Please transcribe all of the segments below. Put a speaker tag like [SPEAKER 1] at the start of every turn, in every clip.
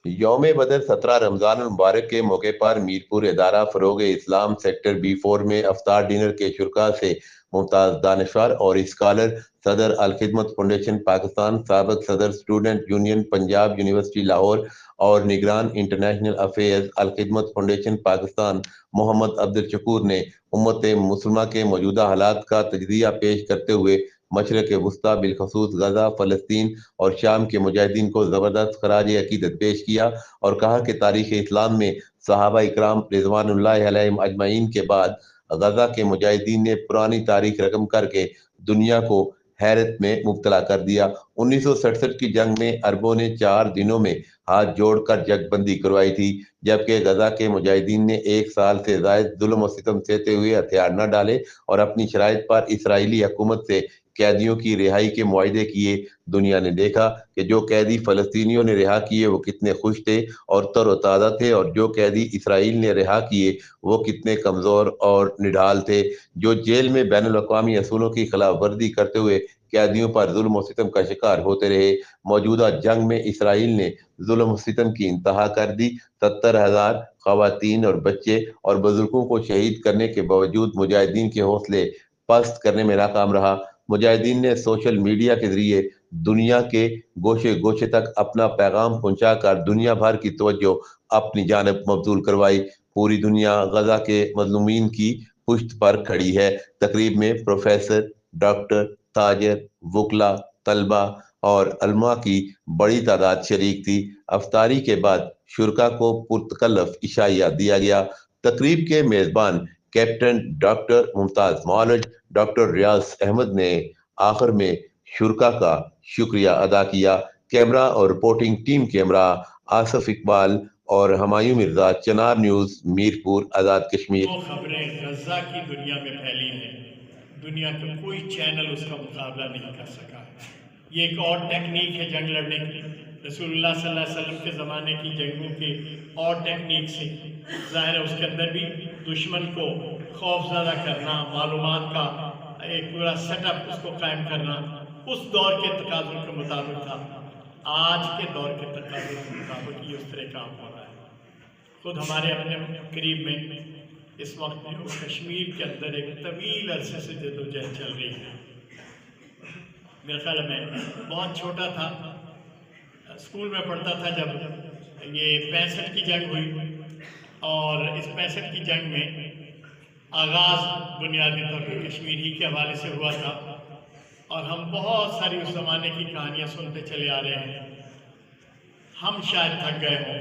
[SPEAKER 1] यौम बदर 17 रमज़ान मुबारक के मौके पर मीरपुर इदारा फ़रोग़ इस्लाम सेक्टर B4 में अफ्तार डिनर के शुरा से मुमताज़ दानिशवर और स्कॉलर, सदर अल खिदमत फाउंडेशन पाकिस्तान, साबिक़ सदर student union Punjab university Lahore और निगरान इंटरनेशनल अफेयर्स अल खिदमत फाउंडेशन पाकिस्तान मोहम्मद अब्दुल शकूर ने उम्मत मुस्लिमा के मौजूदा हालात का तजज़िया पेश करते हुए मशरक़ वस्ती बिलखसूस गजा, फ़लस्तीन और शाम के मुजाहिदीन को ज़बरदस्त खराज अकीदत पेश किया और कहा कि तारीख़ इस्लाम में सहाबा इकराम रिज़वानुल्लाहि अलैहिम अजमईन के बाद गजा के मुजाहिदीन ने पुरानी तारीख रकम करके दुनिया को हैरत में मुब्तला कर दिया। 1967 की जंग में अरबों ने 4 दिनों में हाथ जोड़कर जगबंदी करवाई थी, जबकि गजा के मुजाहिदीन ने 1 साल से ज़ायद जुल्म और सितम सहते हुए हथियार न डाले और अपनी शराइत पर इसराइली हुकूमत से कैदियों की रिहाई के मुआहदे किए। दुनिया ने देखा कि जो कैदी फ़लस्तीनियों ने रिहा किए वो कितने खुश थे और तरोताज़ा थे, और जो कैदी इसराइल ने रिहा किए वो कितने कमज़ोर और निढाल थे, जो जेल में बैनुल अक़वामी असूलों की खिलाफ वर्जी करते हुए कैदियों पर जुल्म और सितम का शिकार होते रहे। मौजूदा जंग में इसराइल ने जुल्म और सितम की इंतहा कर दी। 70,000 ख़वातीन और बच्चे और बुजुर्गों को शहीद करने के बावजूद मुजाहिदीन के हौसले पस्त करने में नाकाम रहा। मुजाहिदीन ने सोशल मीडिया के ज़रिए दुनिया के गोशे गोशे तक अपना पैगाम पहुंचाकर दुनिया भर की तवज्जो अपनी जानब मबजूल करवाई। पूरी दुनिया गजा के मजलूमीन की पुश्त पर खड़ी है। तकरीब में प्रोफेसर, डॉक्टर, ताजर, वकला, तलबा और अल्मा की बड़ी तादाद शरीक थी। अफ्तारी के बाद शुरा को पुरतकल्लफ इशाइया दिया गया। तकरीब के मेज़बान कैप्टन डॉक्टर मुमताज़ मौलज डॉक्टर रियाज अहमद ने आखिर में शुरा का शुक्रिया अदा किया। कैमरा और reporting team camera Asaf Iqbal और हमायूं मिर्जा, चनार न्यूज़, मीरपुर, आज़ाद कश्मीर।
[SPEAKER 2] जो खबरें गजा की दुनिया में फैली हैं, दुनिया का कोई चैनल उसका मुकाबला नहीं कर सका। ये एक और टेक्निक है जंग लड़ने की। रसूलुल्लाह सल्लल्लाहु अलैहि वसल्लम के ज़माने की जंगों के और टेक्निक से ज़ाहिर है उसके अंदर भी दुश्मन को खौफज़दा करना, मालूमात का एक पूरा सेटअप उसको कायम करना उस दौर के तकाज़ुल के मुताबिक था। आज के दौर के तकाज़ुल के मुताबिक ये उस तरह काम हो रहा है। खुद हमारे अपने करीब में इस वक्त कश्मीर के अंदर एक तवील अरसे से जद्दोजहद चल रही है। मेरे ख्याल में बहुत छोटा था, स्कूल में पढ़ता था जब ये 65 की जंग हुई, और इस 65 की जंग में आगाज़ बुनियादी तौर पर कश्मीर ही के हवाले से हुआ था, और हम बहुत सारी उस ज़माने की कहानियाँ सुनते चले आ रहे हैं। हम शायद थक गए हों,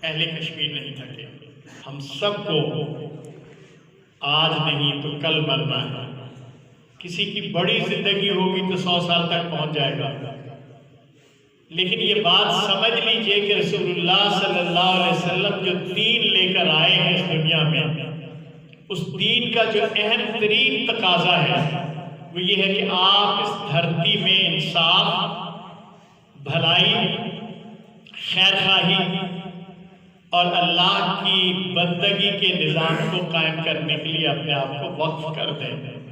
[SPEAKER 2] अहले कश्मीर नहीं थके। हम सबको आज नहीं तो कल मरना है। किसी की बड़ी जिंदगी होगी तो 100 साल तक पहुंच जाएगा, लेकिन ये बात समझ लीजिए कि रसूलुल्लाह सल्लल्लाहु अलैहि वसल्लम जो दीन लेकर आए हैं इस दुनिया में, उस दीन का जो अहम तरीन तकाजा है वो ये है कि आप इस धरती में इंसाफ, भलाई, खैरखाही और अल्लाह की बंदगी के निज़ाम को कायम करने के लिए अपने आप को वक्फ कर दें।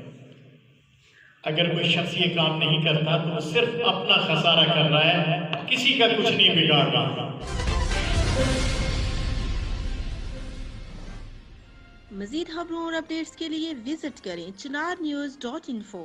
[SPEAKER 2] अगर कोई शख्स ये काम नहीं करता तो वो सिर्फ अपना खसारा कर रहा है, किसी का कुछ नहीं बिगाड़ रहा।
[SPEAKER 3] मज़ीद खबरों और अपडेट्स के लिए विजिट करें chinarnews.info।